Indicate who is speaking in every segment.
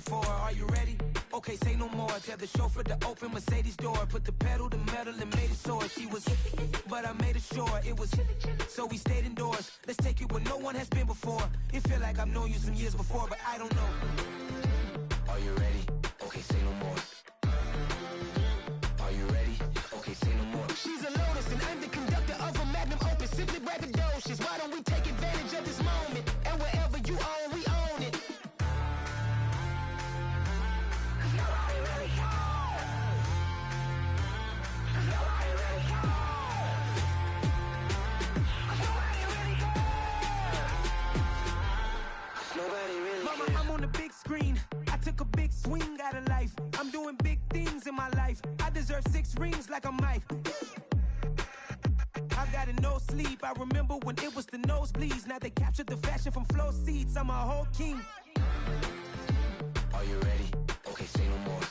Speaker 1: before. Are you ready? Okay, say no more. Tell the chauffeur to open Mercedes door. Put the pedal to metal and made it soar. She was, but I made it sure it was. So we stayed indoors. Let's take it where no one has been before. It feel like I've known you some years before, but I don't know. Are you ready? Okay, say no more. Are you ready? Okay, say no more. She's a Lotus and I'm the conductor of a magnum opus. Simply braggadocious. Why don't we take advantage of this moment? And wherever you own, we own it. Mama, I'm on the big screen. I took a big swing out of life. I'm doing big things in my life. I deserve 6 rings like I'm Mike. I got no sleep. I remember when it was the nosebleeds. Now they captured the fashion from flow seats. I'm a whole king. Are you ready? Okay, say no more.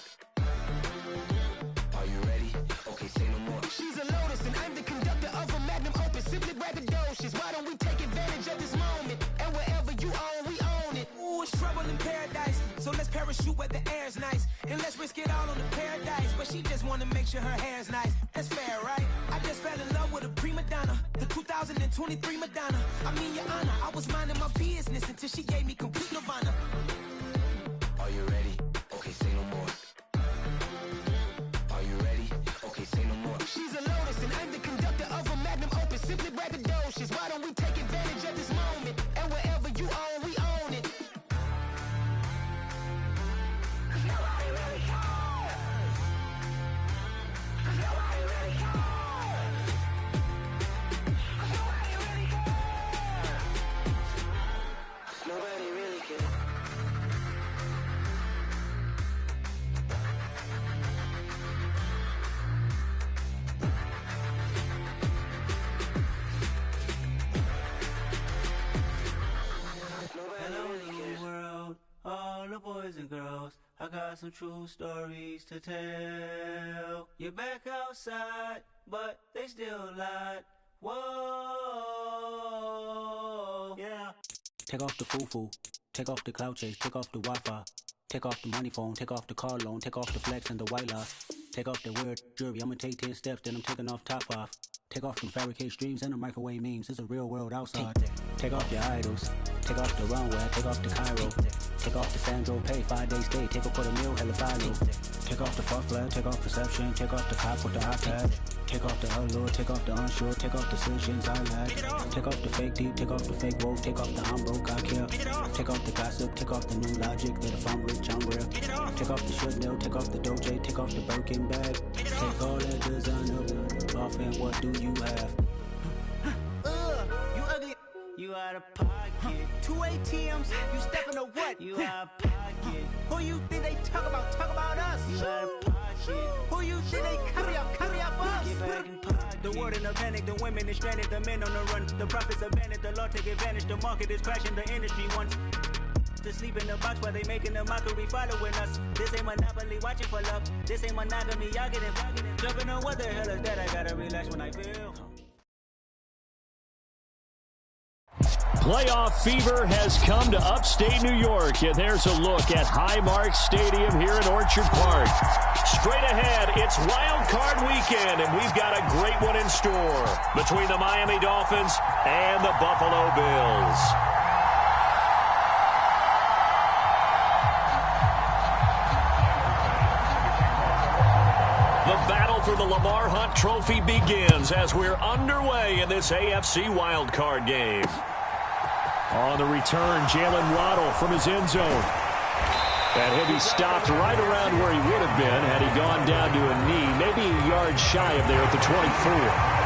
Speaker 1: Are you ready? Okay, say no more. She's a Lotus and I'm the conductor of a magnum opus. Simply braggadocious. Why don't we take advantage of this moment? And wherever you own, we own it. Ooh, it's trouble in paradise. So let's parachute where the air's nice. And let's risk it all on the paradise. But she just wanna make sure her hair's nice. That's fair, right? I just fell in love with a prima donna. The 2023 Madonna. I mean, your honor, I was minding my business until she gave me complete nirvana. Are you ready? Okay, say no more. Are you ready? Okay, say no more. She's a Lotus and I'm the conductor of a magnum opus. Simply braggadocious. Why don't we take advantage of this moment? And wherever you own, we own it. Nobody really cares. Nobody really cares. Nobody really cares. Nobody really cares.
Speaker 2: Hello, new world, all the boys and girls. I got some true stories to tell. You're back outside, but they still lied. Whoa, yeah. Take off the foo-foo, take off the cloud chase, take off the Wi-Fi, take off the money phone, take off the car loan, take off the flex and the white lie. Take off the weird jewelry, I'ma take 10 steps, then I'm taking off top 5. Take off them fabricated streams and the microwave memes, it's a real world outside. Take off your idols, take off the runway, take off the Cairo. Take off the Sandro pay, 5-day stay, take a quarter meal, hella follow. Take off the fuck flag, take off perception, take off the cop with the iPad. Take off the allure, take off the unsure, take off decisions I lack. Take off the fake deep, take off the fake woke, take off the I'm broke, I care. Take off the gossip, take off the new logic that if I'm rich, I'm real. Take off the should know, take off the Doje, take off the Birkin bag. Take all that designer off and what do you have?
Speaker 1: You ugly.
Speaker 2: You out of pocket.
Speaker 1: 2 ATMs, you stepping to what?
Speaker 2: You out of pocket.
Speaker 1: Who you think they talk about? Talk about us.
Speaker 2: You out of pocket.
Speaker 1: Who you think they carry up
Speaker 2: Get
Speaker 1: us?
Speaker 2: back in pocket.
Speaker 3: The world in a panic, the women is stranded, the men on the run. The profits abandoned, the law take advantage. The market is crashing, the industry wants to sleep in the box while they making a mockery following us. This ain't monopoly, watching for love. This ain't monogamy, y'all getting jumping on what the hell is that? I gotta relax when I feel.
Speaker 4: Playoff fever has come to upstate New York, and there's a look at Highmark Stadium here in Orchard Park. Straight ahead, it's Wild Card Weekend, and we've got a great one in store between the Miami Dolphins and the Buffalo Bills. The battle for the Lamar Hunt Trophy begins as we're underway in this AFC Wild Card game. On the return, Jalen Waddle from his end zone. That hit, he stopped right around where he would have been had he gone down to a knee, maybe a yard shy of there at the 24.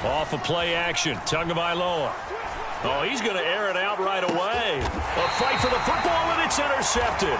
Speaker 4: Off of play action, Tagovailoa. Oh, he's going to air it out right away. A fight for the football, and it's intercepted.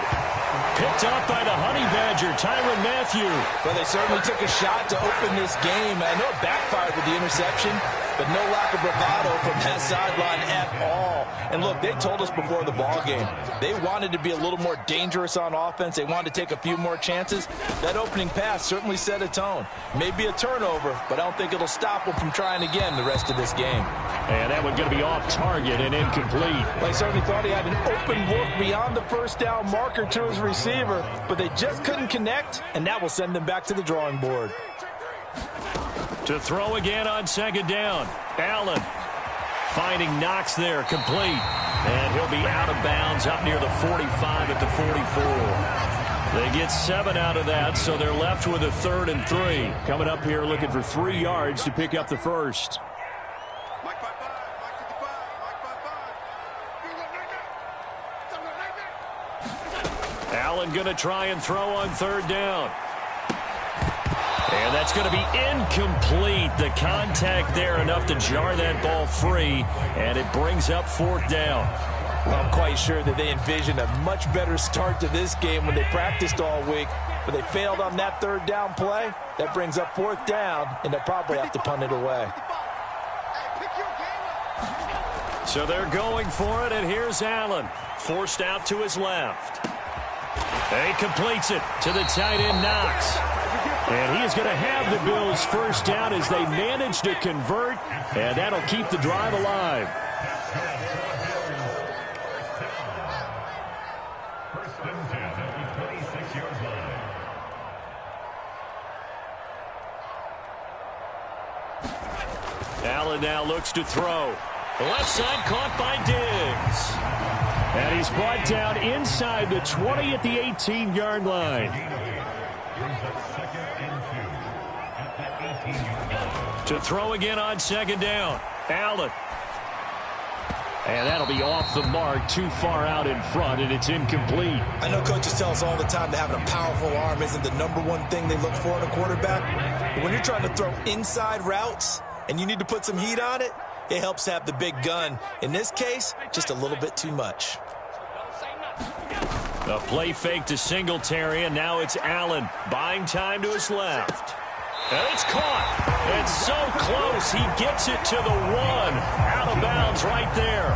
Speaker 4: Picked up by the Honey Badger, Tyrann Mathieu.
Speaker 5: Well, they certainly took a shot to open this game. I know it backfired with the interception, but no lack of bravado from that sideline at all. And look, they told us before the ball game, they wanted to be a little more dangerous on offense. They wanted to take a few more chances. That opening pass certainly set a tone. Maybe a turnover, but I don't think it'll stop them from trying again the rest of this game.
Speaker 4: And that one going to be off target and incomplete.
Speaker 5: They certainly thought he had an open look beyond the first down marker to his receiver, but they just couldn't connect, and that will send them back to the drawing board.
Speaker 4: To throw again on second down. Allen finding Knox there, complete. And he'll be out of bounds up near the 45 at the 44. They get 7 out of that, so they're left with a 3rd and 3. Coming up here looking for 3 yards to pick up the first. Allen going to try and throw on 3rd down. And that's going to be incomplete. The contact there enough to jar that ball free, and it brings up 4th down.
Speaker 5: Well, I'm quite sure that they envisioned a much better start to this game when they practiced all week, but they failed on that 3rd down play. That brings up 4th down, and they'll probably have to punt it away.
Speaker 4: So they're going for it, and here's Allen, forced out to his left. He completes it to the tight end, Knox. And he is going to have the Bills' first down as they manage to convert, and that'll keep the drive alive. Allen now looks to throw. Left side caught by Diggs. And he's brought down inside the 20 at the 18-yard line. To throw again on second down. Allen. And that'll be off the mark, too far out in front, and it's incomplete.
Speaker 5: I know coaches tell us all the time that having a powerful arm isn't the #1 thing they look for in a quarterback. But when you're trying to throw inside routes and you need to put some heat on it, it helps to have the big gun. In this case, just a little bit too much.
Speaker 4: A play fake to Singletary, and now it's Allen buying time to his left. And it's caught. It's so close. He gets it to the 1. Out of bounds right there.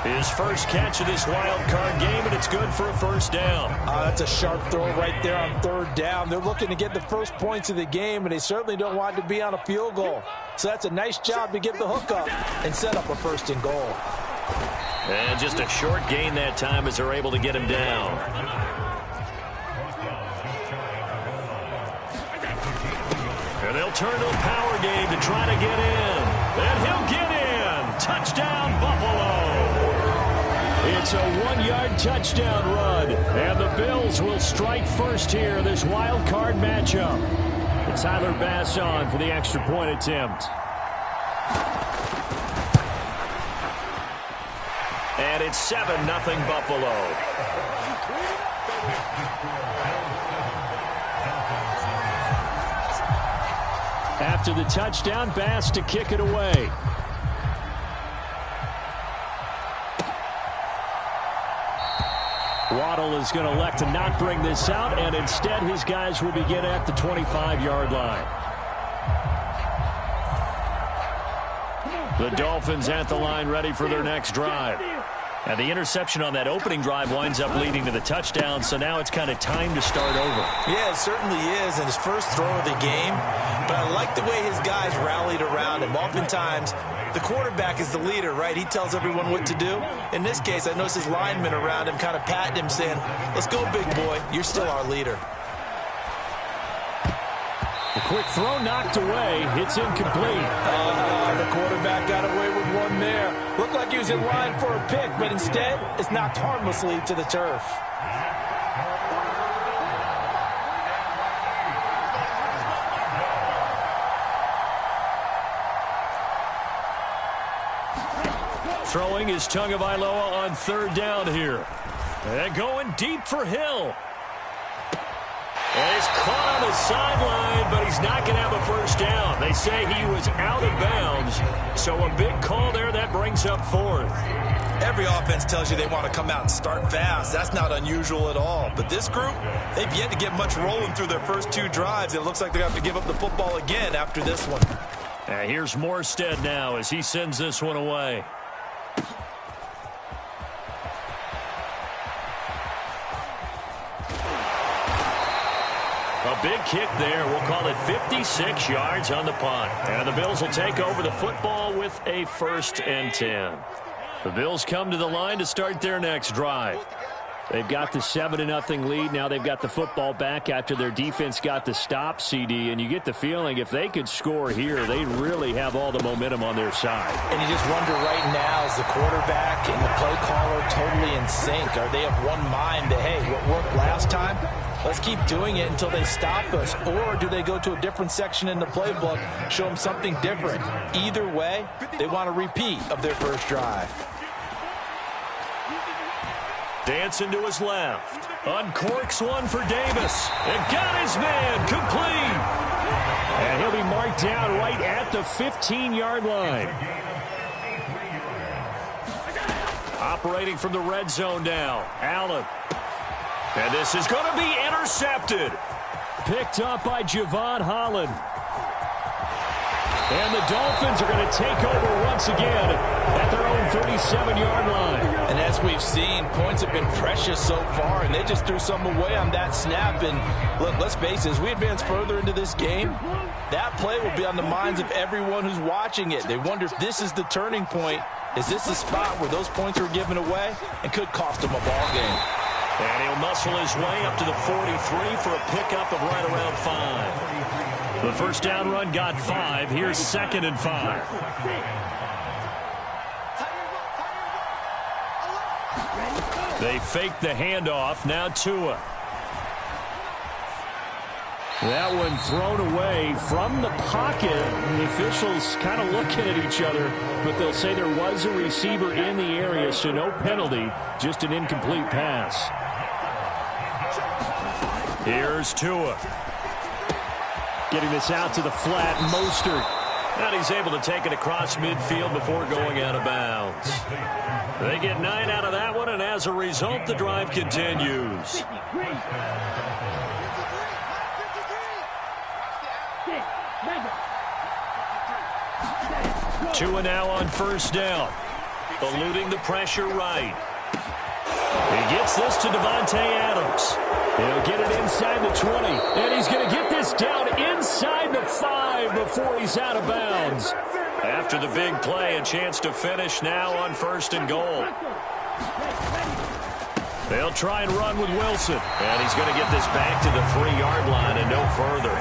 Speaker 4: His first catch of this wild card game, and it's good for a first down.
Speaker 5: That's a sharp throw right there on 3rd down. They're looking to get the first points of the game, and they certainly don't want it to be on a field goal. So that's a nice job to get the hook up and set up a 1st and goal.
Speaker 4: And just a short gain that time as they're able to get him down. And they'll turn to a power game to try to get in. And he'll get in. Touchdown, Buffalo. It's a 1-yard touchdown run. And the Bills will strike first here in this wild card matchup. And Tyler Bass on for the extra point attempt. And it's 7-0 Buffalo. After the touchdown, Bass to kick it away. Waddle is going to elect to not bring this out, and instead his guys will begin at the 25-yard line. The Dolphins at the line ready for their next drive. And the interception on that opening drive winds up leading to the touchdown, so now it's kind of time to start over.
Speaker 5: Yeah, it certainly is, and his first throw of the game. But I like the way his guys rallied around him. Oftentimes, the quarterback is the leader, right? He tells everyone what to do. In this case, I noticed his linemen around him kind of patting him, saying, "Let's go, big boy. You're still our leader."
Speaker 4: The quick throw knocked away. It's incomplete.
Speaker 5: The quarterback got away with one there. Looked like he was in line for a pick, but instead, it's knocked harmlessly to the turf.
Speaker 4: Throwing is Tagovailoa on 3rd down here. And going deep for Hill. And he's caught on the sideline, but he's not going to have a first down. They say he was out of bounds, so a big call there that brings up fourth.
Speaker 5: Every offense tells you they want to come out and start fast. That's not unusual at all. But this group, they've yet to get much rolling through their first 2 drives. It looks like they're going to have to give up the football again after this one.
Speaker 4: Here's Morstead now as he sends this one away. A big kick there. We'll call it 56 yards on the punt. And the Bills will take over the football with a 1st and 10. The Bills come to the line to start their next drive. They've got the 7-0 lead. Now they've got the football back after their defense got the stop, CD. And you get the feeling if they could score here, they really have all the momentum on their side.
Speaker 5: And you just wonder right now, is the quarterback and the play caller totally in sync? Are they of one mind that, hey, what worked last time? Let's keep doing it until they stop us. Or do they go to a different section in the playbook, show them something different? Either way, they want a repeat of their first drive.
Speaker 4: Dancing to his left. Uncorks one for Davis. And got his man complete. And he'll be marked down right at the 15-yard line. Operating from the red zone now. Allen. And this is going to be intercepted. Picked up by Javon Holland. And the Dolphins are going to take over once again at their own 37-yard line.
Speaker 5: And as we've seen, points have been precious so far, and they just threw some away on that snap. And look, let's face it, as we advance further into this game, that play will be on the minds of everyone who's watching it. They wonder if this is the turning point. Is this the spot where those points are given away and could cost them a ball game?
Speaker 4: And he'll muscle his way up to the 43 for a pickup of right around 5. The first down run got 5. Here's 2nd and 5. They fake the handoff. Now Tua. That one thrown away from the pocket. The officials kind of looking at each other, but they'll say there was a receiver in the area, so no penalty, just an incomplete pass. Here's Tua. Getting this out to the flat. Mostert. And he's able to take it across midfield before going out of bounds. They get 9 out of that one, and as a result, the drive continues. Tua now on first down. Eluding the pressure right. He gets this to Devontae Adams. He'll get it inside the 20. And he's going to get this down inside the 5 before he's out of bounds. After the big play, a chance to finish now on 1st and goal. They'll try and run with Wilson. And he's going to get this back to the 3-yard line and no further.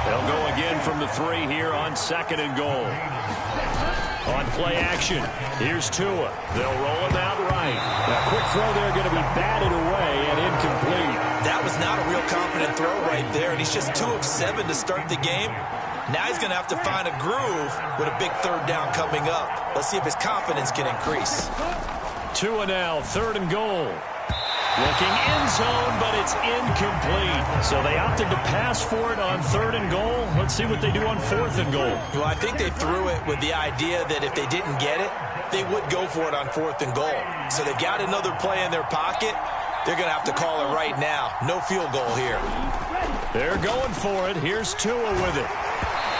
Speaker 4: They'll go again from the 3 here on 2nd and goal. On play action, here's Tua. They'll roll him out right. A quick throw there going to be batted away and incomplete.
Speaker 5: That was not a real confident throw right there, and he's just 2 of 7 to start the game. Now he's going to have to find a groove with a big 3rd down coming up. Let's see if his confidence can increase.
Speaker 4: Tua now, 3rd and goal. Looking end zone, but it's incomplete. So they opted to pass for it on 3rd and goal. Let's see what they do on 4th and goal.
Speaker 5: Well, I think they threw it with the idea that if they didn't get it, they would go for it on 4th and goal. So they've got another play in their pocket. They're going to have to call it right now. No field goal here.
Speaker 4: They're going for it. Here's Tua with it.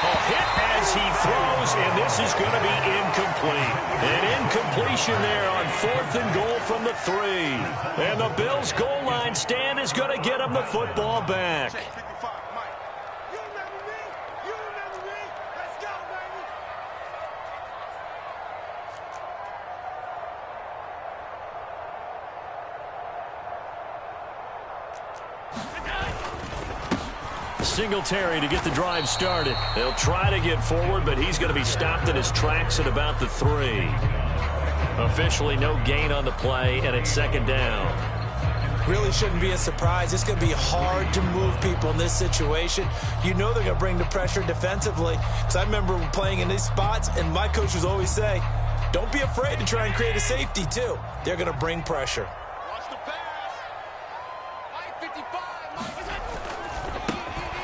Speaker 4: A hit as he throws, and this is going to be incomplete. An incompletion there on 4th and goal from the 3. And the Bills' goal line stand is going to get them the football back. Singletary to get the drive started. They'll try to get forward, but he's going to be stopped in his tracks at about the 3. Officially no gain on the play, and it's 2nd down.
Speaker 5: Really shouldn't be a surprise. It's going to be hard to move people in this situation. You know they're going to bring the pressure defensively. Because I remember playing in these spots, and my coaches always say, don't be afraid to try and create a safety, too. They're going to bring pressure.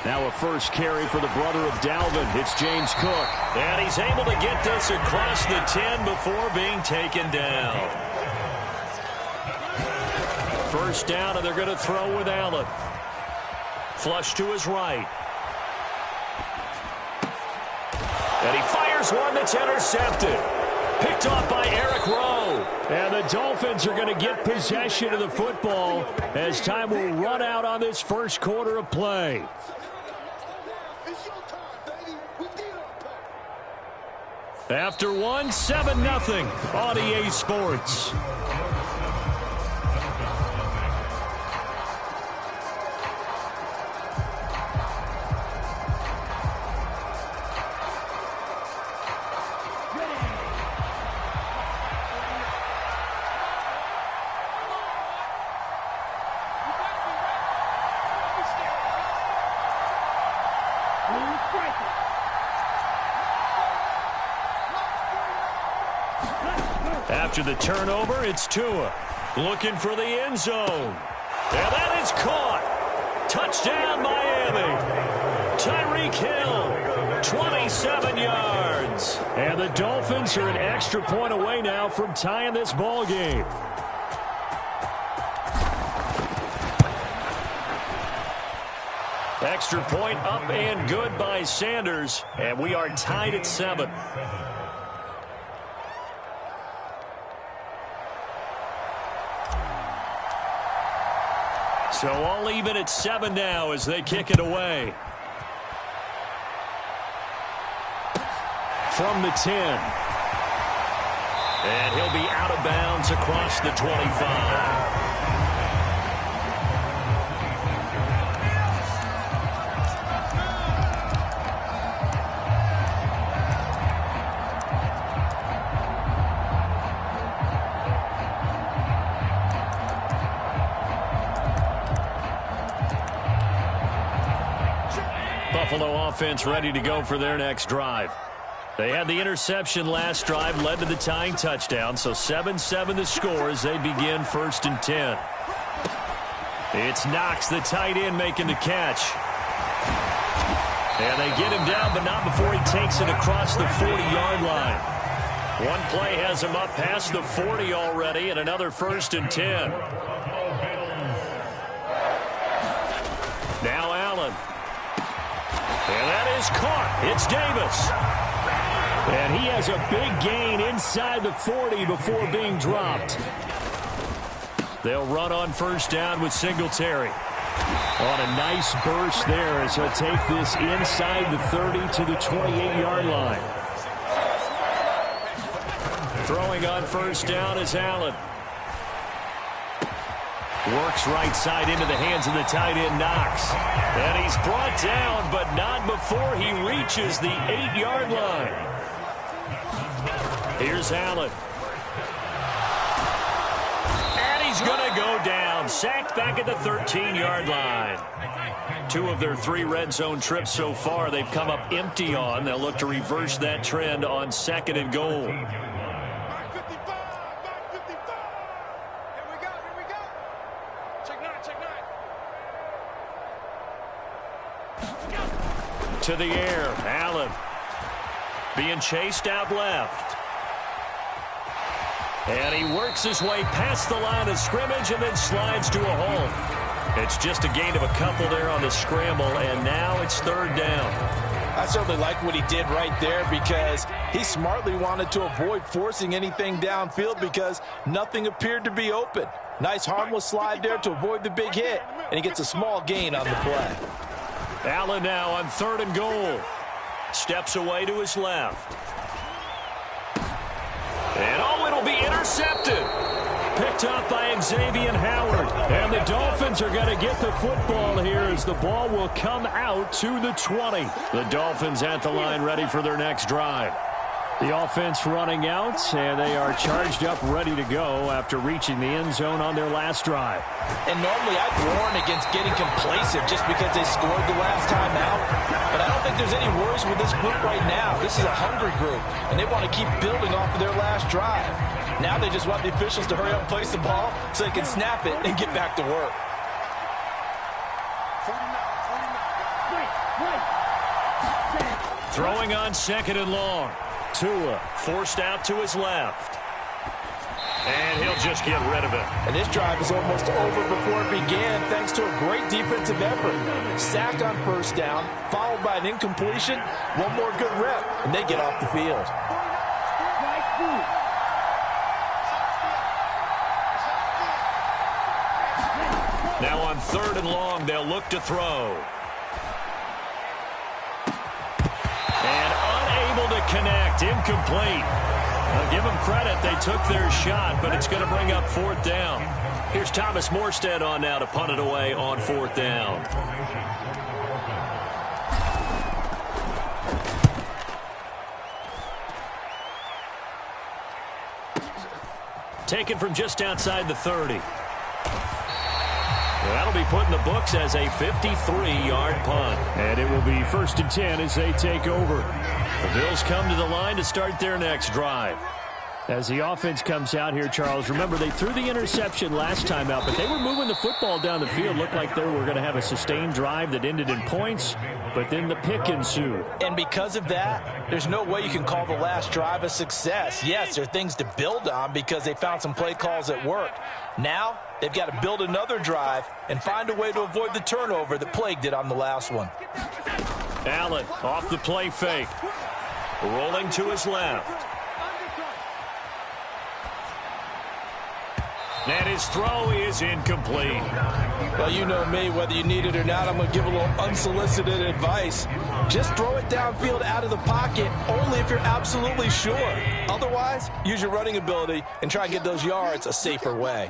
Speaker 4: Now a first carry for the brother of Dalvin. It's James Cook. And he's able to get this across the 10 before being taken down. First down, and they're going to throw with Allen. Flush to his right. And he fires one that's intercepted. Picked off by Eric Rowe. And the Dolphins are going to get possession of the football as time will run out on this first quarter of play. After one, 7-0 on EA Sports. After the turnover, it's Tua looking for the end zone. And that is caught. Touchdown, Miami. Tyreek Hill, 27 yards. And the Dolphins are an extra point away now from tying this ball game. Extra point up and good by Sanders. And we are tied at 7. So all even at 7 now as they kick it away. From the 10. And he'll be out of bounds across the 25. Buffalo offense ready to go for their next drive. They had the interception last drive, led to the tying touchdown, so 7-7 the score as they begin 1st and 10. It's Knox, the tight end, making the catch. And they get him down, but not before he takes it across the 40-yard line. One play has him up past the 40 already, and another 1st and 10. Now Allen. And that is caught. It's Davis. And he has a big gain inside the 40 before being dropped. They'll run on 1st down with Singletary. On a nice burst there as he'll take this inside the 30 to the 28-yard line. Throwing on 1st down is Allen. Works right side into the hands of the tight end, Knox. And he's brought down, but not before he reaches the 8-yard line. Here's Allen. And he's going to go down. Sacked back at the 13-yard line. 2 of their 3 red zone trips so far they've come up empty on. They'll look to reverse that trend on 2nd and goal. To the air, Allen being chased out left. And he works his way past the line of scrimmage and then slides to a hole. It's just a gain of a couple there on the scramble, and now it's 3rd down.
Speaker 5: I certainly like what he did right there because he smartly wanted to avoid forcing anything downfield because nothing appeared to be open. Nice harmless slide there to avoid the big hit, and he gets a small gain on the play.
Speaker 4: Allen now on 3rd and goal. Steps away to his left. And oh, it'll be intercepted. Picked up by Xavier Howard. And the Dolphins are going to get the football here as the ball will come out to the 20. The Dolphins at the line ready for their next drive. The offense running out, and they are charged up, ready to go after reaching the end zone on their last drive.
Speaker 5: And normally I'd warn against getting complacent just because they scored the last time out. But I don't think there's any worries with this group right now. This is a hungry group, and they want to keep building off of their last drive. Now they just want the officials to hurry up and place the ball so they can snap it and get back to work.
Speaker 4: Throwing on 2nd and long. Tua forced out to his left. And he'll just get rid of it.
Speaker 5: And this drive is almost over before it began thanks to a great defensive effort. Sack on 1st down, followed by an incompletion. One more good rep, and they get off the field.
Speaker 4: Now on 3rd and long, they'll look to throw. And unable to connect, incomplete. I'll give them credit, they took their shot, but it's going to bring up 4th down. Here's Thomas Morstead on now to punt it away on 4th down. Taken from just outside the 30. That'll be put in the books as a 53-yard punt. And it will be 1st and 10 as they take over. The Bills come to the line to start their next drive. As the offense comes out here, Charles, remember they threw the interception last time out, but they were moving the football down the field. Looked like they were going to have a sustained drive that ended in points, but then the pick ensued.
Speaker 5: And because of that, there's no way you can call the last drive a success. Yes, there are things to build on because they found some play calls that worked. Now, they've got to build another drive and find a way to avoid the turnover that plagued it on the last one.
Speaker 4: Allen off the play fake. Rolling to his left. And his throw is incomplete.
Speaker 5: Well, you know me, whether you need it or not, I'm going to give a little unsolicited advice. Just throw it downfield out of the pocket, only if you're absolutely sure. Otherwise, use your running ability and try and get those yards a safer way.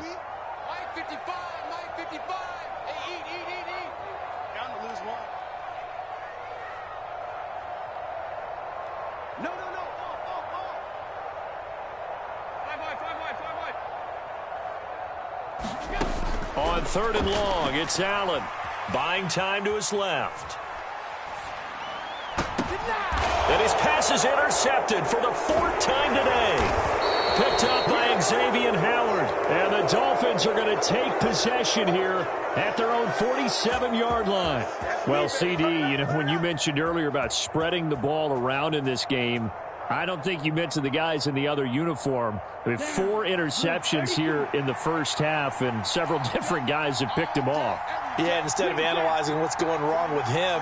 Speaker 4: On 3rd and long, it's Allen. Buying time to his left. And his pass is intercepted for the 4th time today. Picked up by Xavier Howard. And the Dolphins are going to take possession here at their own 47-yard line. Well, CD, you know, when you mentioned earlier about spreading the ball around in this game, I don't think you mentioned the guys in the other uniform. We have 4 interceptions here in the first half, and several different guys have picked him off.
Speaker 5: Yeah, instead of analyzing what's going wrong with him,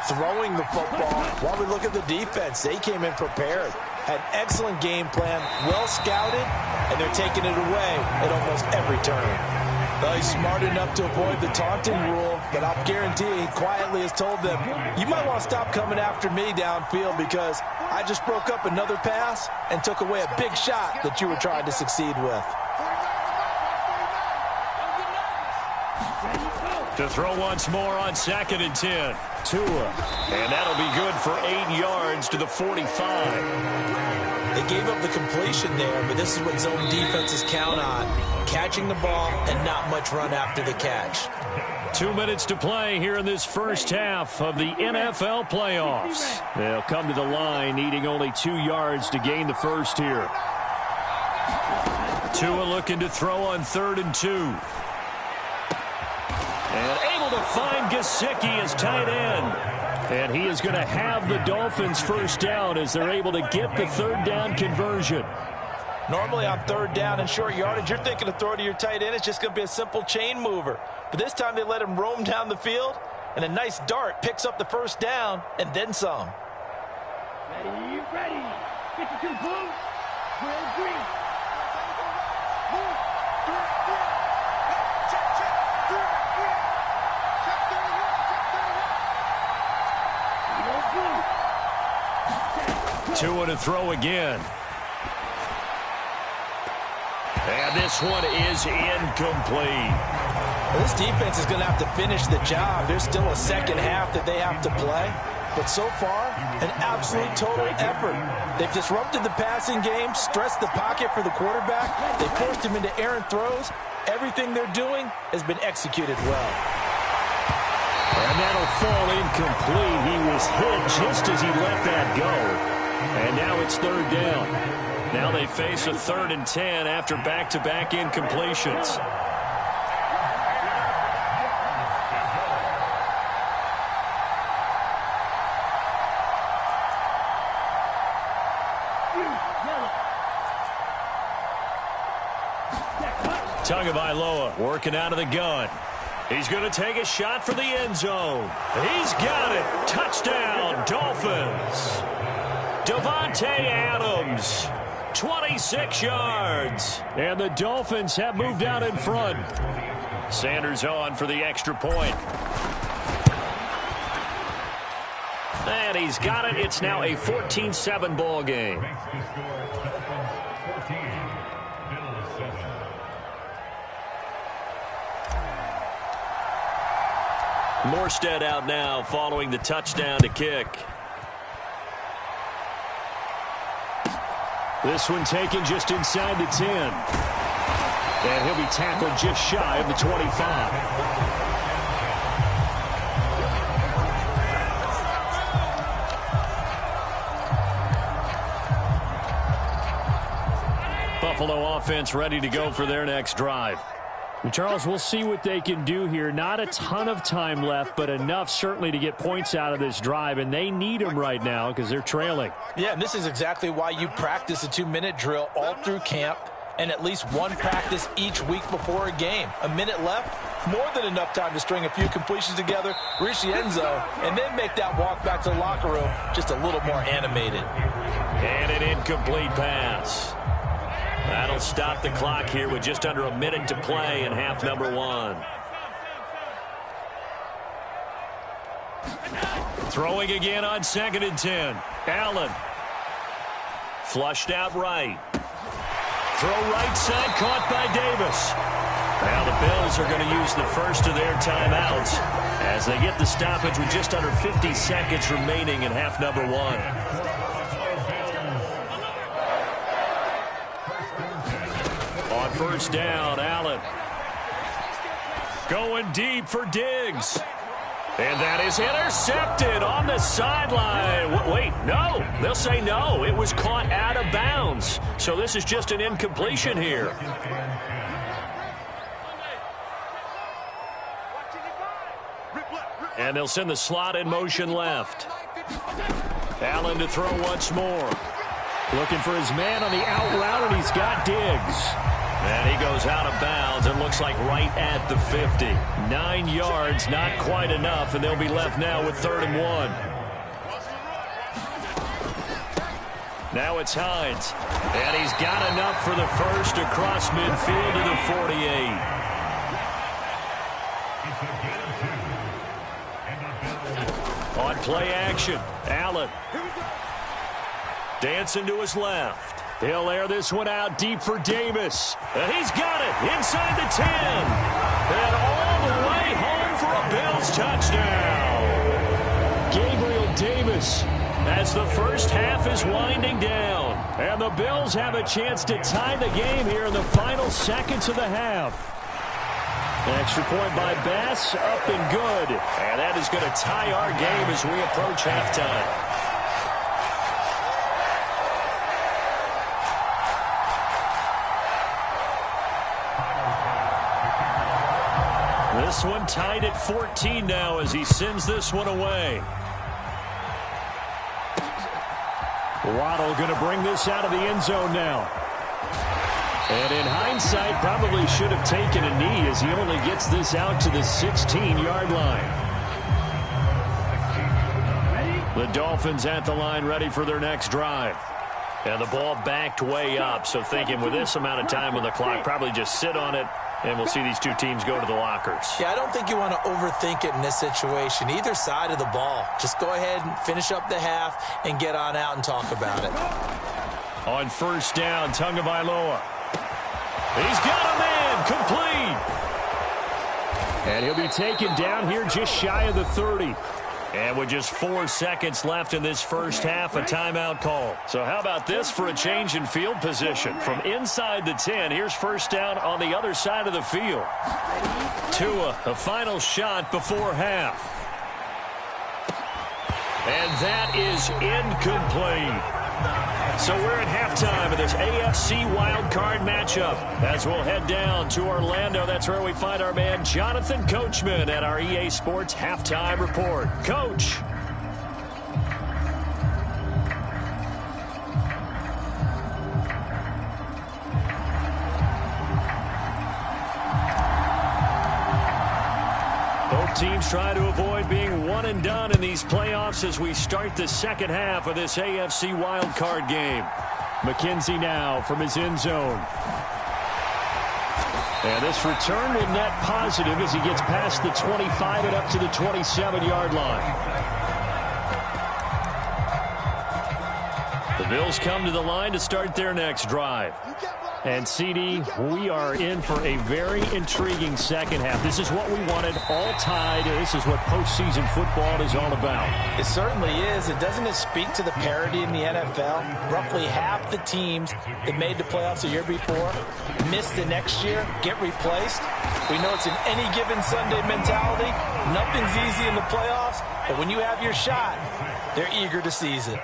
Speaker 5: throwing the football, while we look at the defense, they came in prepared. Had an excellent game plan, well scouted, and they're taking it away at almost every turn. Well, he's smart enough to avoid the taunting rule, but I'll guarantee he quietly has told them, you might want to stop coming after me downfield because I just broke up another pass and took away a big shot that you were trying to succeed with.
Speaker 4: To throw once more on 2nd and 10. Tua. And that'll be good for 8 yards to the 45.
Speaker 5: They gave up the completion there, but this is what zone defenses count on. Catching the ball and not much run after the catch.
Speaker 4: 2 minutes to play here in this first half of the NFL playoffs. They'll come to the line needing only 2 yards to gain the first here. Tua looking to throw on 3rd and 2. And able to find Gesicki as tight end. And he is going to have the Dolphins first down as they're able to get the 3rd down conversion.
Speaker 5: Normally on 3rd down and short yardage, you're thinking to throw to your tight end. It's just going to be a simple chain mover. But this time they let him roam down the field, and a nice dart picks up the first down and then some.
Speaker 6: Ready. 52 blue, 12 green.
Speaker 4: Tua to throw again. And this one is incomplete.
Speaker 5: Well, this defense is going to have to finish the job. There's still a second half that they have to play. But so far, an absolute total effort. They've disrupted the passing game, stressed the pocket for the quarterback. They forced him into errant throws. Everything they're doing has been executed well.
Speaker 4: And that'll fall incomplete. He was hit just as he let that go. And now it's 3rd down. Now they face a 3rd and 10 after back-to-back incompletions. Tagovailoa working out of the gun. He's going to take a shot for the end zone. He's got it. Touchdown, Dolphins. Davante Adams, 26 yards. And the Dolphins have moved out in front. Sanders on for the extra point. And he's got it. It's now a 14-7 ball game. Morstead out now following the touchdown to kick. This one taken just inside the 10. And he'll be tackled just shy of the 25. Buffalo offense ready to go for their next drive.
Speaker 7: Charles, we'll see what they can do here. Not a ton of time left, but enough certainly to get points out of this drive, and they need them right now because they're trailing.
Speaker 5: Yeah, and this is exactly why you practice a 2-minute drill all through camp and at least one practice each week before a game. A minute left, more than enough time to string a few completions together, reach the end zone, and then make that walk back to the locker room just a little more animated.
Speaker 4: And an incomplete pass. That'll stop the clock here with just under a minute to play in half number 1. Throwing again on 2nd and 10. Allen. Flushed out right. Throw right side, caught by Davis. Now the Bills are going to use the first of their timeouts as they get the stoppage with just under 50 seconds remaining in half number 1. First down, Allen. Going deep for Diggs. And that is intercepted on the sideline. Wait, no. They'll say no. It was caught out of bounds. So this is just an incompletion here. And they'll send the slot in motion left. Allen to throw once more.
Speaker 7: Looking for his man on the out route, and he's got Diggs.
Speaker 4: And he goes out of bounds and looks like right at the 50. 9 yards, not quite enough, and they'll be left now with 3rd and 1. Now it's Hines. And he's got enough for the first across midfield to the 48. On play action, Allen. Dancing to his left. He'll air this one out deep for Davis. And he's got it inside the 10. And all the way home for a Bills touchdown. Gabriel Davis as the first half is winding down. And the Bills have a chance to tie the game here in the final seconds of the half. An extra point by Bass, up and good. And that is going to tie our game as we approach halftime. This one tied at 14 now as he sends this one away.
Speaker 7: Waddle going to bring this out of the end zone now. And in hindsight, probably should have taken a knee as he only gets this out to the 16-yard line. The Dolphins at the line ready for their next drive. And the ball backed way up, so thinking with this amount of time on the clock, probably just sit on it, and we'll see these two teams go to the lockers.
Speaker 5: Yeah, I don't think you want to overthink it in this situation. Either side of the ball. Just go ahead and finish up the half and get on out and talk about it.
Speaker 4: On first down, Tagovailoa. He's got a man, complete.
Speaker 7: And he'll be taken down here just shy of the 30.
Speaker 4: And with just 4 seconds left in this first half, a timeout call. So how about this for a change in field position? From inside the 10, here's first down on the other side of the field. Tua, a final shot before half. And that is incomplete. So we're at halftime of this AFC wildcard matchup. As we'll head down to Orlando, that's where we find our man Jonathan Coachman at our EA Sports Halftime Report. Coach. Teams try to avoid being one and done in these playoffs as we start the second half of this AFC wildcard game. McKenzie now from his end zone. And this return will net positive as he gets past the 25 and up to the 27-yard line. The Bills come to the line to start their next drive. And, CD, we are in for a very intriguing second half. This is what we wanted, all tied. This is what postseason football is all about.
Speaker 5: It certainly is. And doesn't it speak to the parity in the NFL? Roughly half the teams that made the playoffs the year before miss the next year, get replaced. We know it's an any given Sunday mentality. Nothing's easy in the playoffs, but when you have your shot, they're eager to seize it.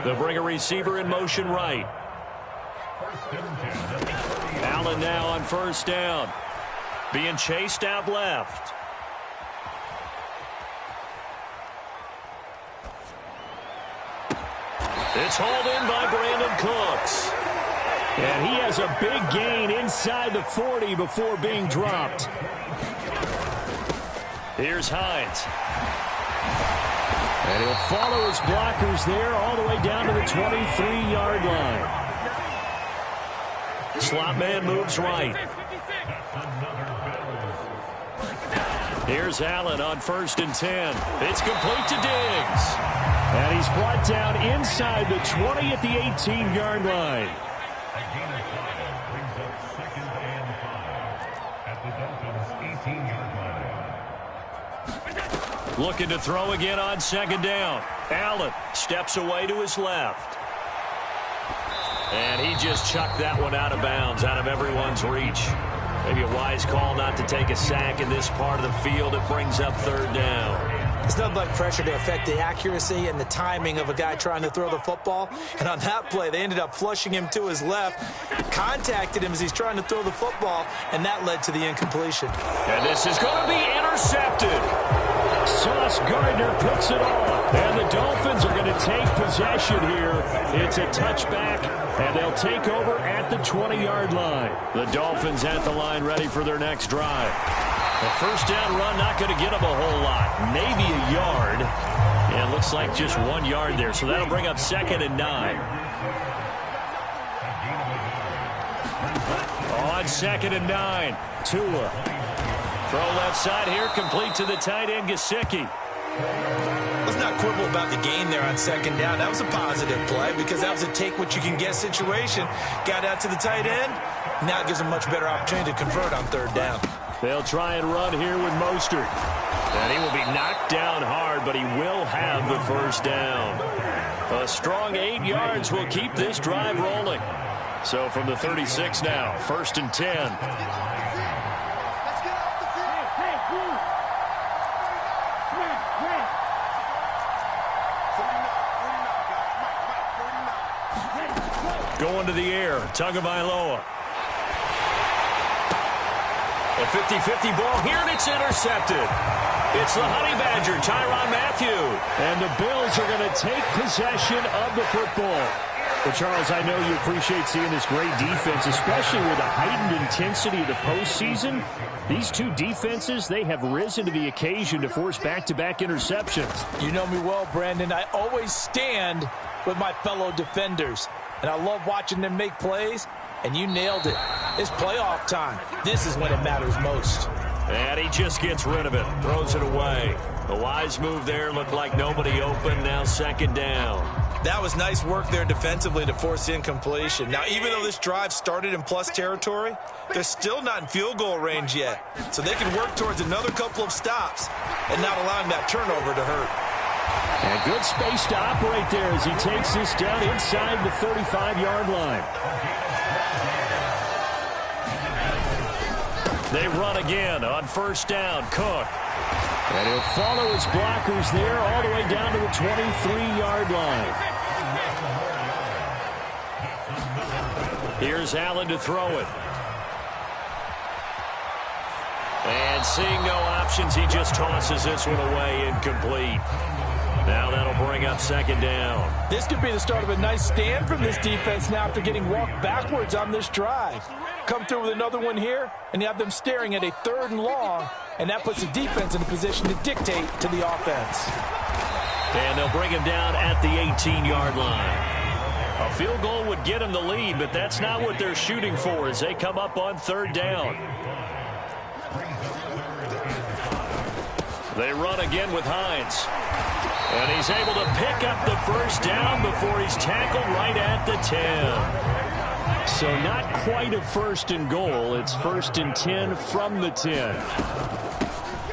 Speaker 4: They'll bring a receiver in motion right. Allen now on first down. Being chased out left. It's hauled in by Brandon Cooks.
Speaker 7: And he has a big gain inside the 40 before being dropped.
Speaker 4: Here's Hines.
Speaker 7: And he'll follow his blockers there all the way down to the 23-yard line.
Speaker 4: Slot man moves right. Here's Allen on 1st and 10. It's complete to Diggs.
Speaker 7: And he's brought down inside the 20 at the 18-yard line.
Speaker 4: Looking to throw again on 2nd down. Allen steps away to his left. And he just chucked that one out of bounds, out of everyone's reach. Maybe a wise call not to take a sack in this part of the field. It brings up 3rd down.
Speaker 5: It's nothing like pressure to affect the accuracy and the timing of a guy trying to throw the football. And on that play, they ended up flushing him to his left, contacted him as he's trying to throw the football, and that led to the incompletion.
Speaker 4: And this is going to be intercepted.
Speaker 7: Sauce Gardner picks it off. And the Dolphins are going to take possession here. It's a touchback, and they'll take over at the 20-yard line.
Speaker 4: The Dolphins at the line ready for their next drive. The first down run not going to get them a whole lot. Maybe a yard. And it looks like just 1 yard there. So that'll bring up 2nd and 9. On 2nd and 9. Tua. Throw left side here, complete to the tight end, Gesicki.
Speaker 5: Let's not quibble about the gain there on 2nd down. That was a positive play because that was a take-what-you-can-get situation. Got out to the tight end. Now it gives them much better opportunity to convert on 3rd down.
Speaker 4: They'll try and run here with Mostert. And he will be knocked down hard, but he will have the first down. A strong 8 yards will keep this drive rolling. So from the 36 now, 1st and 10. Going to the air, Tagovailoa. A 50-50 ball here, and it's intercepted. It's the Honey Badger, Tyrann Mathieu.
Speaker 7: And the Bills are going to take possession of the football. Well, Charles, I know you appreciate seeing this great defense, especially with the heightened intensity of the postseason. These two defenses, they have risen to the occasion to force back-to-back interceptions.
Speaker 5: You know me well, Brandon. I always stand with my fellow defenders. And I love watching them make plays, and you nailed it. It's playoff time. This is when it matters most.
Speaker 4: And he just gets rid of it, throws it away. A wise move there, looked like nobody open, now 2nd down.
Speaker 5: That was nice work there defensively to force the incompletion. Now, even though this drive started in plus territory, they're still not in field goal range yet. So they can work towards another couple of stops and not allowing that turnover to hurt.
Speaker 7: And good space to operate there as he takes this down inside the 35-yard line.
Speaker 4: They run again on 1st down, Cook.
Speaker 7: And he'll follow his blockers there all the way down to the 23-yard line.
Speaker 4: Here's Allen to throw it. And seeing no options, he just tosses this one away, incomplete.
Speaker 7: Now that'll bring up second down.
Speaker 5: This could be the start of a nice stand from this defense now after getting walked backwards on this drive. Come through with another one here, and you have them staring at a 3rd and long, and that puts the defense in a position to dictate to the offense.
Speaker 7: And they'll bring him down at the 18-yard line. A field goal would get them the lead, but that's not what they're shooting for as they come up on 3rd down. They run again with Hines. And he's able to pick up the first down before he's tackled right at the 10.
Speaker 4: So not quite a 1st and goal. It's 1st and 10 from the 10.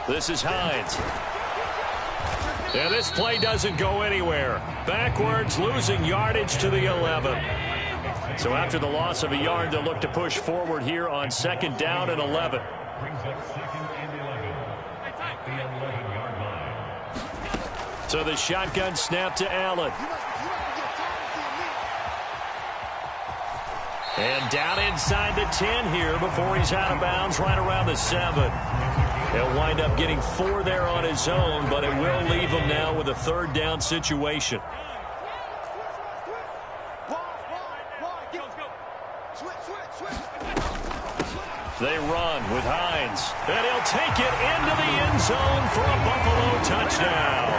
Speaker 7: This is Hines. And this play doesn't go anywhere. Backwards, losing yardage to the 11. So after the loss of a yard, they'll look to push forward here on 2nd down and 11. So the shotgun snap to Allen. And down inside the 10 here before he's out of bounds right around the 7. He'll wind up getting 4 there on his own, but it will leave him now with a 3rd down situation. They run with Hines, and he'll take it into the end zone for a Buffalo touchdown.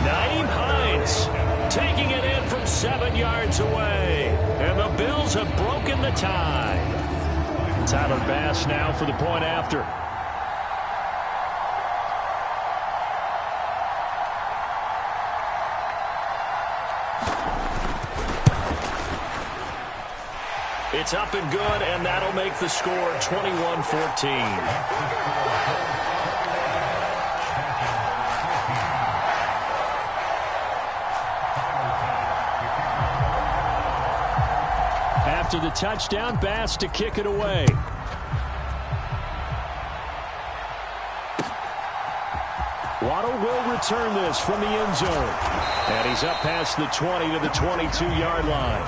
Speaker 7: Nyheim Hines taking it in from 7 yards away, and the Bills have broken the tie. Tyler Bass now for the point after. It's up and good, and that'll make the score 21-14.
Speaker 4: After the touchdown, Bass to kick it away. Waddle will return this from the end zone. And he's up past the 20 to the 22-yard line.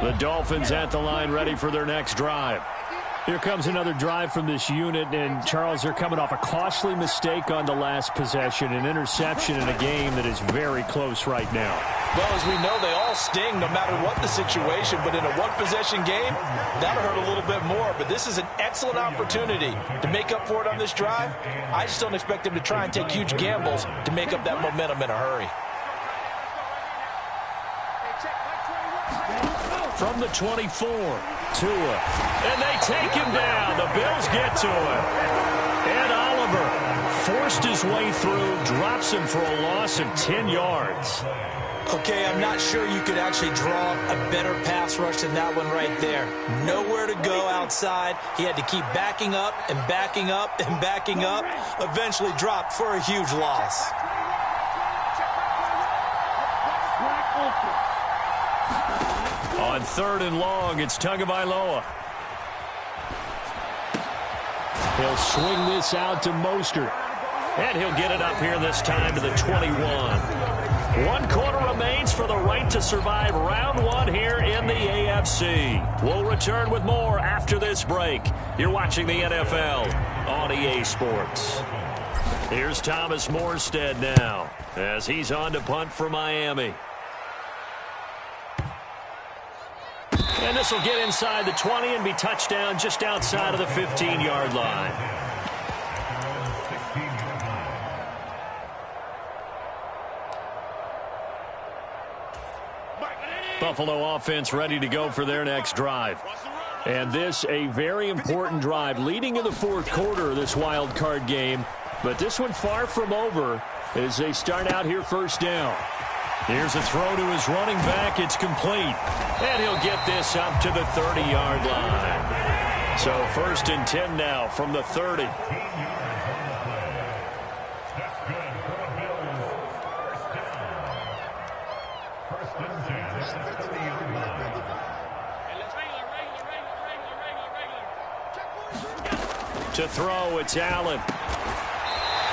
Speaker 4: The Dolphins at the line ready for their next drive. Here comes another drive from this unit, and Charles, they're coming off a costly mistake on the last possession, an interception in a game that is very close right now.
Speaker 5: Well, as we know, they all sting no matter what the situation, but in a one-possession game, that'll hurt a little bit more. But this is an excellent opportunity to make up for it on this drive. I just don't expect them to try and take huge gambles to make up that momentum in a hurry.
Speaker 7: From the 24, Tua. And they take him down. The Bills get to him. And Oliver forced his way through, drops him for a loss of 10 yards.
Speaker 8: Okay, I'm not sure you could actually draw a better pass rush than that one right there. Nowhere to go outside. He had to keep backing up and backing up and backing up. Eventually dropped for a huge loss.
Speaker 7: On 3rd and long, it's Tagovailoa.
Speaker 4: He'll swing this out to Mostert.
Speaker 7: And he'll get it up here this time to the 21. 1 quarter remains for the right to survive round 1 here in the AFC. We'll return with more after this break. You're watching the NFL on EA Sports. Here's Thomas Morstead now as he's on to punt for Miami. And this will get inside the 20 and be touchdown just outside of the 15-yard line. Buffalo offense ready to go for their next drive. And this a very important drive leading in the 4th quarter of this wild card game. But this one far from over as they start out here 1st down. Here's a throw to his running back. It's complete. And he'll get this up to the 30-yard line. So 1st and 10 now from the 30. To throw, it's Allen.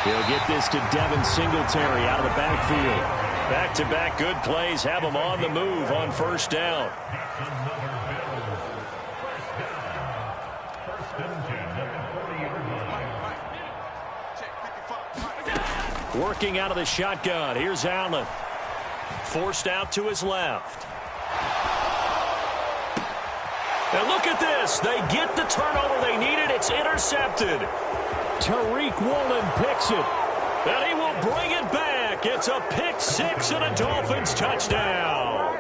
Speaker 7: He'll get this to Devin Singletary out of the backfield. Back-to-back good plays have him on the move on 1st down. Working out of the shotgun. Here's Allen. Forced out to his left. And look at this. They get the turnover they needed. It's intercepted. Tariq Woolen picks it. And he will bring it back. It's a pick six and a Dolphins touchdown.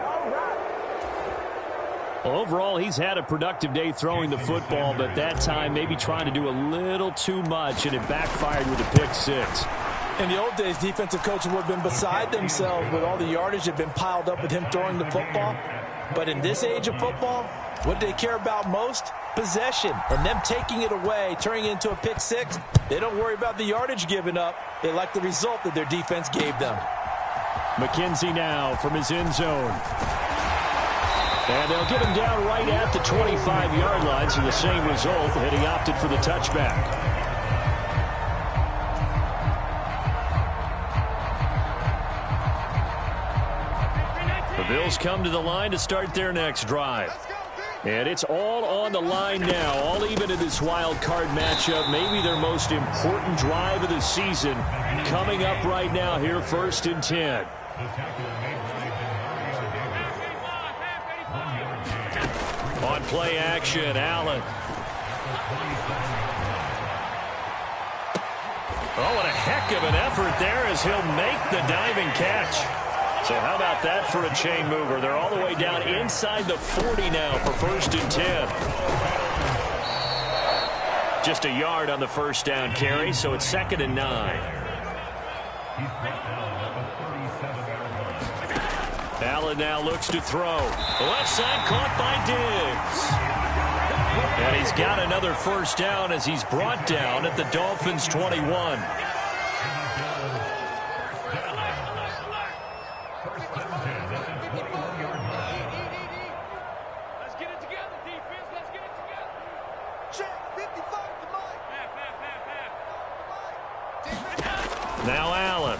Speaker 4: Overall, he's had a productive day throwing the football, but that time maybe trying to do a little too much, and it backfired with a pick six.
Speaker 8: In the old days, defensive coaches would have been beside themselves with all the yardage that had been piled up with him throwing the football. But in this age of football, what do they care about most? Possession. And them taking it away, turning it into a pick six, they don't worry about the yardage given up. They like the result that their defense gave them.
Speaker 4: McKenzie now from his end zone. And they'll get him down right at the 25-yard line, so the same result, and he opted for the touchback. The Bills come to the line to start their next drive. And it's all on the line now, all even in this wild card matchup. Maybe their most important drive of the season coming up right now here, 1st and 10. On play action, Allen. Oh, what a heck of an effort there as he'll make the diving catch. So how about that for a chain mover? They're all the way down inside the 40 now for 1st and 10. Just a yard on the first down carry, so it's 2nd and 9. Allen now looks to throw. The left side caught by Diggs. And he's got another first down as he's brought down at the Dolphins' 21. Now Allen.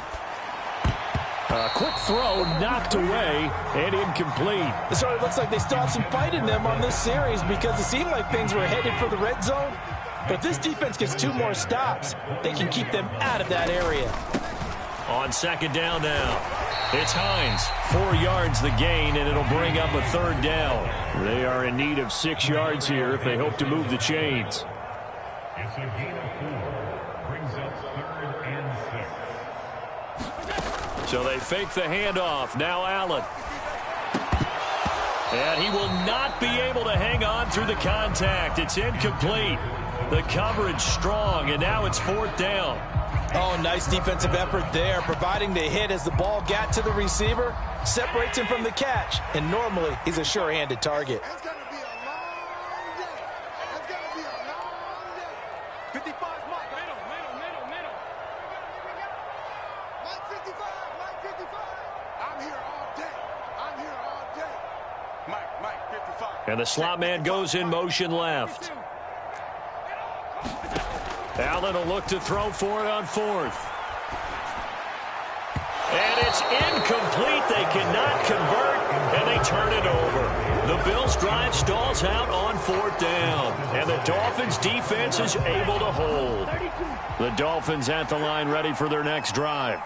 Speaker 4: A quick throw knocked away and incomplete.
Speaker 8: It sort of looks like they still have some fight in them on this series because it seemed like things were headed for the red zone. But if this defense gets 2 more stops, they can keep them out of that area.
Speaker 7: On 2nd down now. It's Hines. 4 yards the gain, and it'll bring up a 3rd down.
Speaker 4: They are in need of 6 yards here if they hope to move the chains.
Speaker 9: It's a gain of 4. Brings up 3rd and 6.
Speaker 7: So they fake the handoff. Now Allen. And he will not be able to hang on through the contact. It's incomplete. The coverage strong, and now it's 4th down.
Speaker 8: Oh, nice defensive effort there, providing the hit as the ball got to the receiver, separates him from the catch, and normally he's a sure-handed target.
Speaker 10: It's going to be a long day. It's going to be a long day. 55's Mike. Middle. Mike 55. I'm here all day. Mike 55.
Speaker 7: And the slot man goes in motion left. Allen will look to throw for it on 4th. And it's incomplete. They cannot convert, and they turn it over. The Bills' drive stalls out on 4th down, and the Dolphins' defense is able to hold.
Speaker 4: The Dolphins at the line ready for their next drive.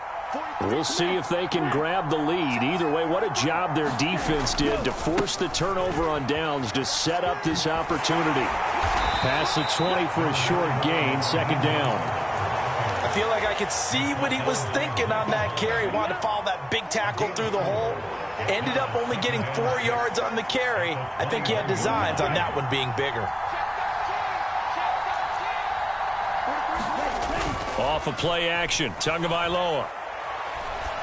Speaker 4: We'll see if they can grab the lead. Either way, what a job their defense did to force the turnover on downs to set up this opportunity. Past the 20 for a short gain, 2nd down.
Speaker 8: I feel like I could see what he was thinking on that carry. Wanted to follow that big tackle through the hole. Ended up only getting 4 yards on the carry. I think he had designs on that one being bigger.
Speaker 7: Off of play action, Tagovailoa.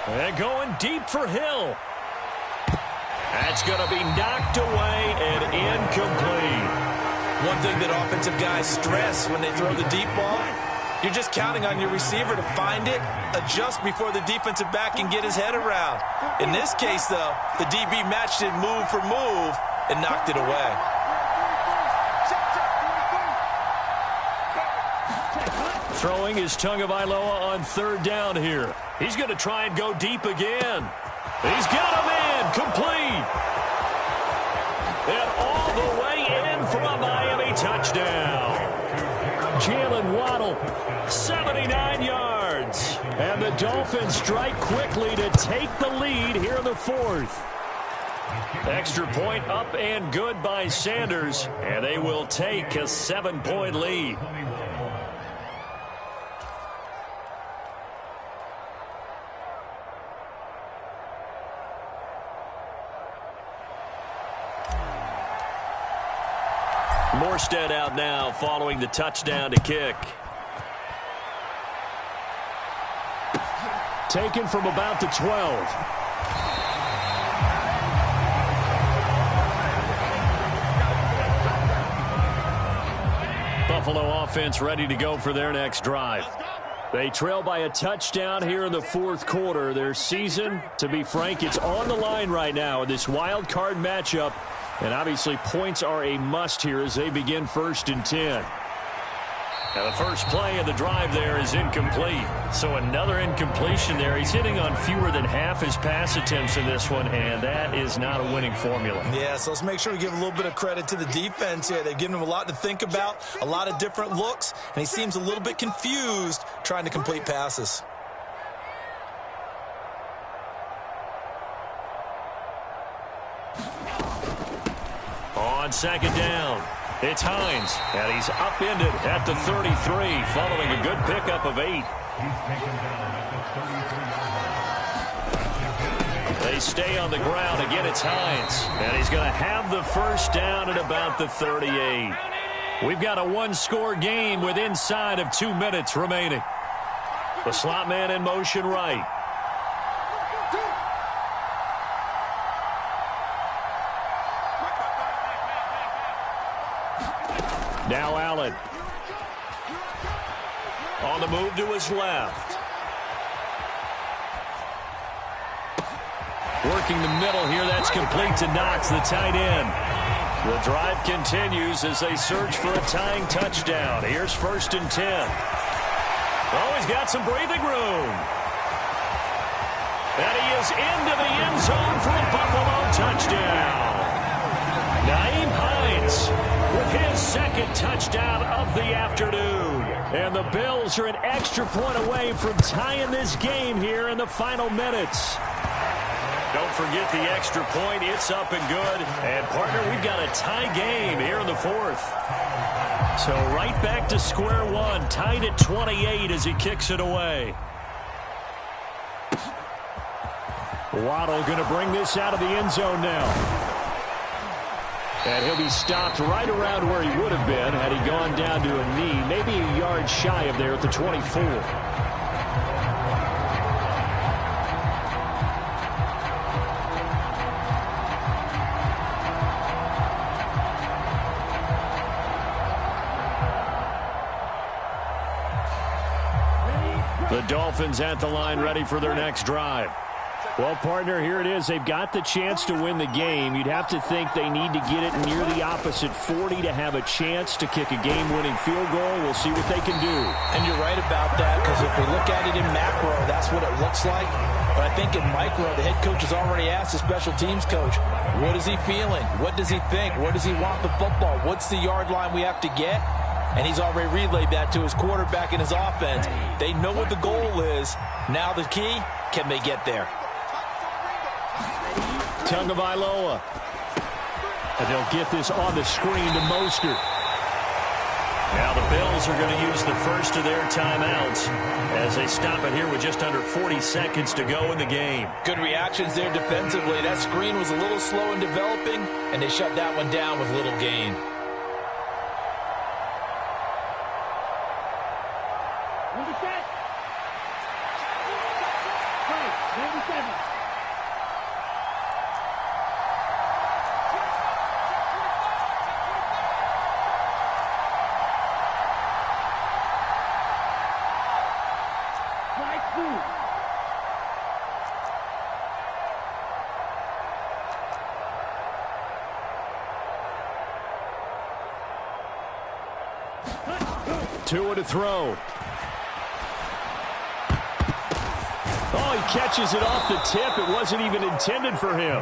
Speaker 7: And going deep for Hill. That's going to be knocked away and incomplete.
Speaker 8: One thing that offensive guys stress when they throw the deep ball, you're just counting on your receiver to find it, adjust before the defensive back can get his head around. In this case, though, the DB matched it move for move and knocked it away.
Speaker 7: Throwing is Tagovailoa on 3rd down here. He's going to try and go deep again. He's got a man complete. And all the way in for a Miami touchdown. Jalen Waddle, 79 yards. And the
Speaker 4: Dolphins strike quickly to take the lead here in the fourth. Extra point up and good by Sanders, and they will take a 7-point lead. Morstead out now following the touchdown to kick. Taken from about the 12. Buffalo offense ready to go for their next drive. They trail by a touchdown here in the fourth quarter. Their season, to be frank, it's on the line right now in this wild card matchup. And obviously points are a must here as they begin 1st and 10. Now the first play of the drive there is incomplete. So another incompletion there. He's hitting on fewer than half his pass attempts in this one, and that is not a winning formula.
Speaker 8: Yeah, so let's make sure we give a little bit of credit to the defense here. They've given him a lot to think about, a lot of different looks, and he seems a little bit confused trying to complete passes.
Speaker 4: On second down, it's Hines, and he's upended at the 33 following a good pickup of 8. They stay on the ground. Again, it's Hines, and he's going to have the first down at about the 38. We've got a one-score game with inside of 2 minutes remaining. The slot man in motion right. Now Allen. On the move to his left. Working the middle here. That's complete to Knox, the tight end. The drive continues as they search for a tying touchdown. Here's 1st and 10. Oh, he's got some breathing room. And he is into the end zone for a Buffalo touchdown. Nyheim Hines with his second touchdown of the afternoon. And the Bills are an extra point away from tying this game here in the final minutes. Don't forget the extra point. It's up and good. And, partner, we've got a tie game here in the fourth. So right back to square one, tied at 28 as he kicks it away. Waddle going to bring this out of the end zone now. And he'll be stopped right around where he would have been had he gone down to a knee, maybe a yard shy of there at the 24. The Dolphins at the line ready for their next drive. Well, partner, here it is. They've got the chance to win the game. You'd have to think they need to get it near the opposite 40 to have a chance to kick a game-winning field goal. We'll see what they can do.
Speaker 8: And you're right about that, because if we look at it in macro, that's what it looks like. But I think in micro, the head coach has already asked the special teams coach, what is he feeling? What does he think? Where does he want the football? What's the yard line we have to get? And he's already relayed that to his quarterback and his offense. They know what the goal is. Now the key, can they get there?
Speaker 4: Tagovailoa. And they'll get this on the screen to Mostert. Now the Bills are going to use the first of their timeouts as they stop it here with just under 40 seconds to go in the game.
Speaker 8: Good reactions there defensively. That screen was a little slow in developing, and they shut that one down with little gain.
Speaker 4: Tua to throw. Oh, he catches it off the tip. It wasn't even intended for him.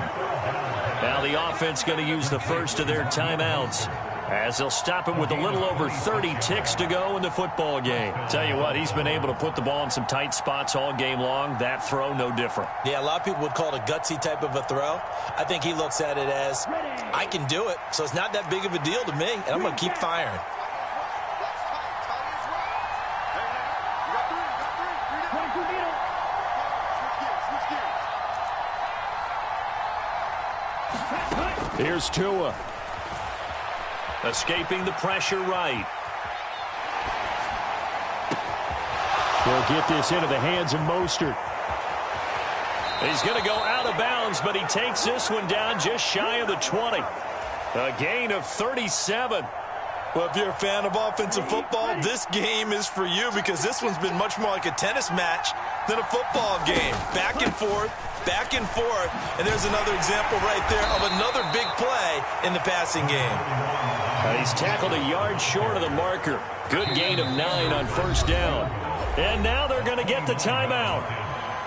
Speaker 4: Now the offense going to use the first of their timeouts
Speaker 7: as they'll stop it with a little over 30 ticks to go in the football game. Tell you what, he's been able to put the ball in some tight spots all game long. That throw, no different.
Speaker 8: Yeah, a lot of people would call it a gutsy type of a throw. I think he looks at it as, I can do it, so it's not that big of a deal to me, and I'm going to keep firing.
Speaker 7: Here's Tua. Escaping the pressure right.
Speaker 4: They'll get this into the hands of Mostert.
Speaker 7: He's going to go out of bounds, but he takes this one down just shy of the 20. A gain of 37.
Speaker 8: Well, if you're a fan of offensive football, this game is for you because this one's been much more like a tennis match than a football game. Back and forth, and there's another example right there of another big play in the passing game.
Speaker 7: He's tackled a yard short of the marker. Good gain of 9 on first down. And now they're going to get the timeout.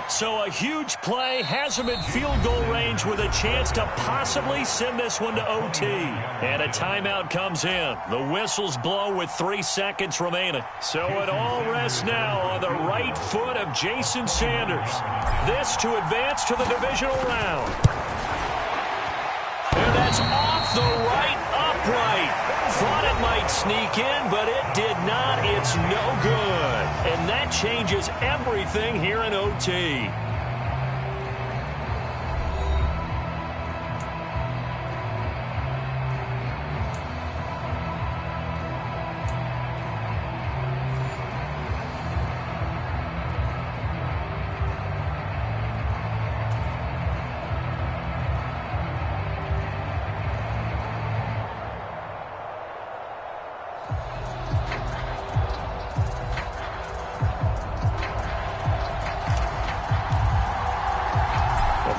Speaker 7: So a huge play has him in field goal range with a chance to possibly send this one to OT. And a timeout comes in. The whistles blow with 3 seconds remaining. So it all rests now on the right foot of Jason Sanders. This to advance to the divisional round. And that's off the right upright. Thought it might sneak in, but it did not. It's no good. And that changes everything here in OT.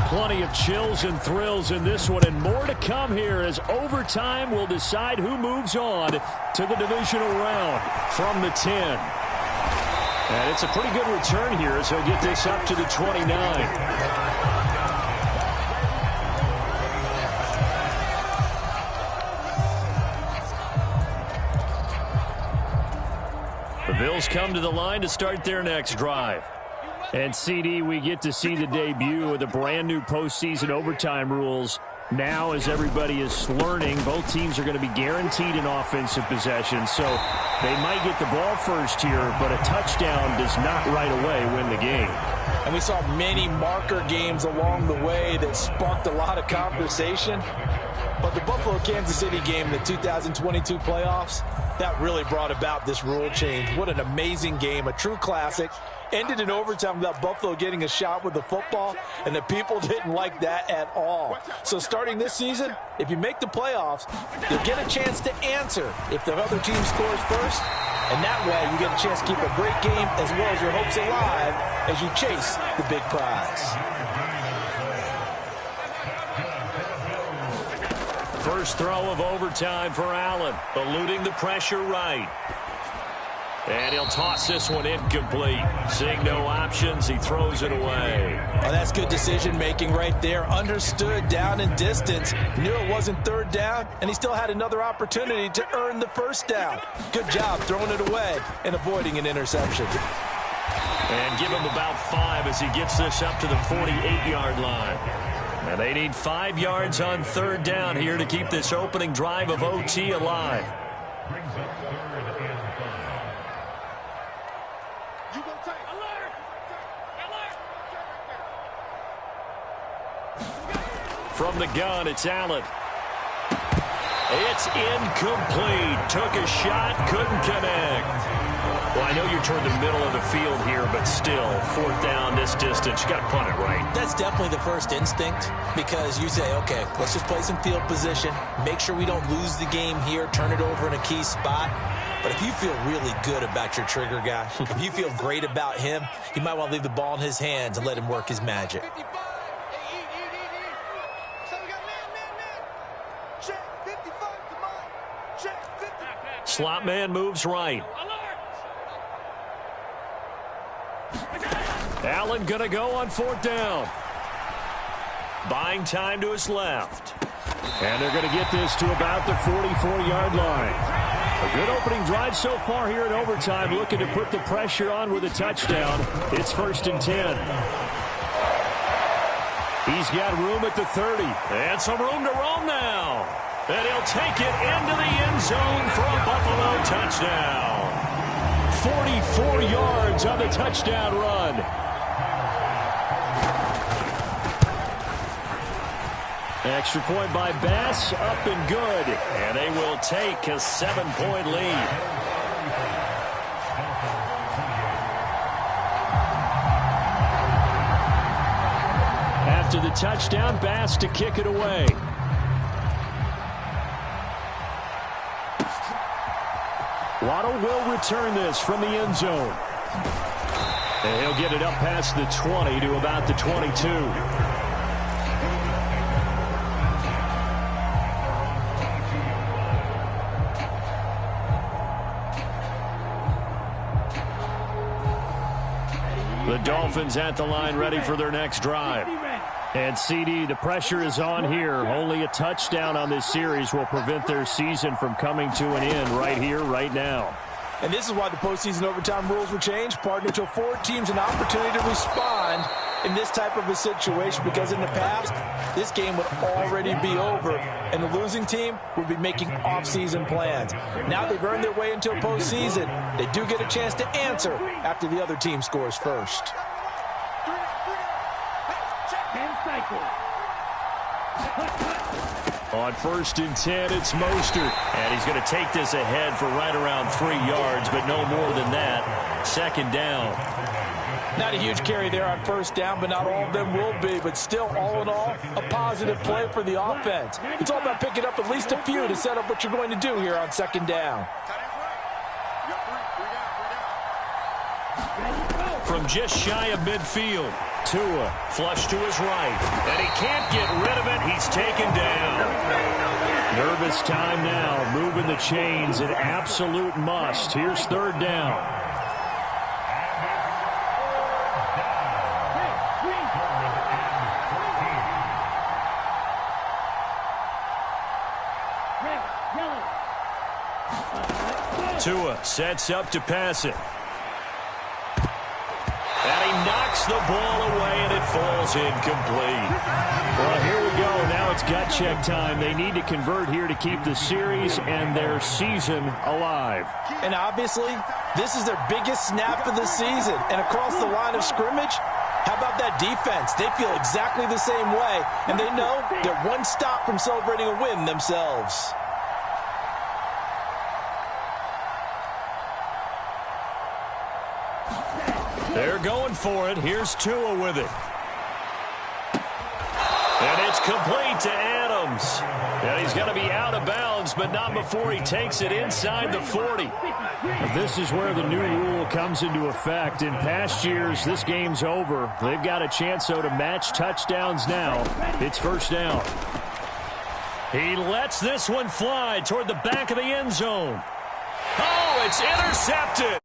Speaker 4: Plenty of chills and thrills in this one, and more to come here as overtime will decide who moves on to the divisional round from the 10. And it's a pretty good return here as he'll get this up to the 29. The Bills come to the line to start their next drive. And, CD, we get to see the debut of the brand-new postseason overtime rules. Now, as everybody is learning, both teams are going to be guaranteed an offensive possession. So they might get the ball first here, but a touchdown does not right away win the game.
Speaker 8: And we saw many marker games along the way that sparked a lot of conversation. But the Buffalo-Kansas City game, the 2022 playoffs, that really brought about this rule change. What an amazing game, a true classic. Ended in overtime without Buffalo getting a shot with the football, and the people didn't like that at all. So starting this season, if you make the playoffs, you'll get a chance to answer if the other team scores first, and that way you get a chance to keep a great game as well as your hopes alive as you chase the big prize.
Speaker 7: First throw of overtime for Allen, eluding the pressure right. And he'll toss this one incomplete. Seeing no options, he throws it away.
Speaker 8: Well, that's good decision-making right there. Understood down and distance. Knew it wasn't third down, and he still had another opportunity to earn the first down. Good job throwing it away and avoiding an interception.
Speaker 7: And give him about 5 as he gets this up to the 48-yard line. And they need 5 yards on third down here to keep this opening drive of OT alive. From the gun, it's Allen. It's incomplete. Took a shot, couldn't connect. Well, I know you're toward the middle of the field here, but still, fourth down this distance. You got to punt it right.
Speaker 8: That's definitely the first instinct because you say, okay, let's just play some field position, make sure we don't lose the game here, turn it over in a key spot. But if you feel really good about your trigger guy, if you feel great about him, you might want to leave the ball in his hands and let him work his magic.
Speaker 7: Slot man moves right. Allen going to go on fourth down. Buying time to his left.
Speaker 4: And they're going to get this to about the 44-yard line. A good opening drive so far here in overtime, looking to put the pressure on with a touchdown. It's 1st and 10. He's got room at the 30. And some room to roam now. And he'll take it into the end zone for a Buffalo touchdown. 44 yards on the touchdown run. Extra point by Bass, up and good. And they will take a 7-point lead. After the touchdown, Bass to kick it away. Waddle will return this from the end zone. And he'll get it up past the 20 to about the 22. The Dolphins at the line ready for their next drive. And CD, the pressure is on here. Only a touchdown on this series will prevent their season from coming to an end right here, right now.
Speaker 8: And this is why the postseason overtime rules were changed, partner, to afford teams an opportunity to respond in this type of a situation, because in the past, this game would already be over, and the losing team would be making off-season plans. Now they've earned their way into a postseason. They do get a chance to answer after the other team scores first.
Speaker 4: On 1st and 10, it's Mostert. And he's going to take this ahead for right around 3 yards, but no more than that. 2nd down.
Speaker 8: Not a huge carry there on 1st down, but not all of them will be. But still, all in all, a positive play for the offense. It's all about picking up at least a few to set up what you're going to do here on 2nd down.
Speaker 4: From just shy of midfield, Tua flush to his right, and he can't get rid of it. He's taken down. Nervous time now, moving the chains, an absolute must. Here's 3rd down. Tua sets up to pass it. And he knocks the ball away, and it falls incomplete. Well, here we go. Now it's gut check time. They need to convert here to keep the series and their season alive.
Speaker 8: And obviously, this is their biggest snap of the season. And across the line of scrimmage, how about that defense? They feel exactly the same way, and they know they're one stop from celebrating a win themselves.
Speaker 4: They're going for it. Here's Tua with it. And it's complete to Adams. And he's going to be out of bounds, but not before he takes it inside the 40. This is where the new rule comes into effect. In past years, this game's over. They've got a chance, though, to match touchdowns now. It's 1st down. He lets this one fly toward the back of the end zone. Oh, it's intercepted.